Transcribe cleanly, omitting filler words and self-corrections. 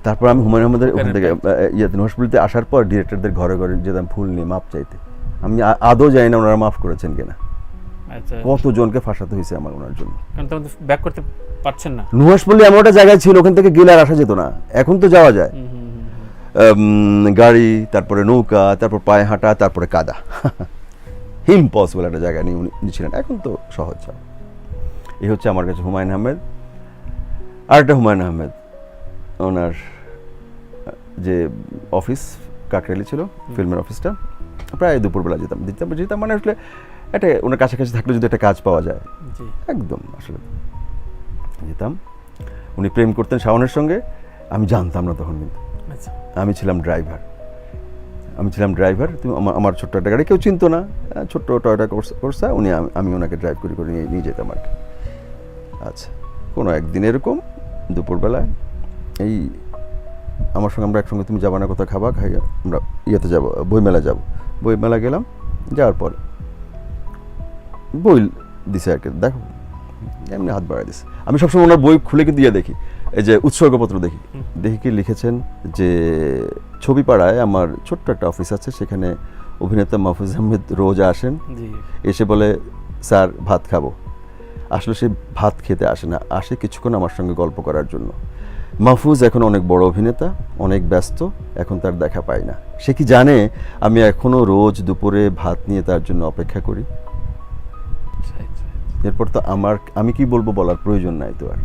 তারপর আমি হুমায়ুন আহমেদের ওখান থেকে নুহাশপল্লিতে আসার পর ডিরেক্টরদের ঘরে ঘরে যেতাম ফুল নিয়ে মাপ চাইতে। আমি আদৌ জানি না ওনারা মাফ করেছেন কিনা। আচ্ছা, কতজনকে ফাঁসাতে হয়েছে আমার ওনার জন্য। কারণ তখন ব্যাক করতে পারছেন না। নুহাশপল্লি এমন একটা জায়গায় ছিল ওখান থেকে গেলে আর আসা যেত না, এখন তো যাওয়া যায়। গাড়ি, তারপরে নৌকা, তারপর পায়ে হাঁটা, তারপরে কাদা। ইম্পসিবল একটা জায়গা নিয়ে উনি ছিলেন, এখন তো সহজ। এই হচ্ছে আমার কাছে হুমায়ুন আহমেদ। আরেকটা হুমায়ুন আহমেদ, ওনার যে অফিস কাকরাইলে ছিল, ফিল্মের অফিসটা, প্রায় দুপুরবেলা যেতাম মানে আসলে একটা ওনার কাছাকাছি থাকলে যদি একটা কাজ পাওয়া যায়, একদম আসলে যেতাম। উনি প্রেম করতেন শাওনের সঙ্গে, আমি জানতাম না তখন, কিন্তু আমি ছিলাম ড্রাইভার। তুমি আমার ছোট্ট একটা গাড়ি, কেউ চিনতো না, ছোট্ট টয়োটা কোর্সা, আমি ওনাকে ড্রাইভ করে নিয়ে যেতাম আর কি। আচ্ছা, কোনো একদিন এরকম দুপুরবেলায় এই আমার সঙ্গে আমরা একসঙ্গে, তুমি যাবা না কোথাও খাবা, খাই আমরা ইয়েতে যাবো, বইমেলা গেলাম। যাওয়ার পর বই দিছে আর কি, দেখো এমনি হাত বাড়াই দিছে। আমি সবসময় ওনার বই খুলে কিন্তু দেখি, এই যে উৎসর্গপত্র দেখি কি লিখেছেন, যে ছবিপাড়ায় আমার ছোট্ট একটা অফিস আছে, সেখানে অভিনেতা মাহফুজ আহমেদ রোজ আসেন, এসে বলে স্যার ভাত খাবো। আসলে সে ভাত খেতে আসে না, আসে কিছুক্ষণ আমার সঙ্গে গল্প করার জন্য। মাহফুজ এখন অনেক বড় অভিনেতা, অনেক ব্যস্ত, এখন তার দেখা পাই না। সে কি জানে আমি এখনো রোজ দুপুরে ভাত নিয়ে তার জন্য অপেক্ষা করি? এরপর তো আমি কি বলবো বলার প্রয়োজন নাই তো আর।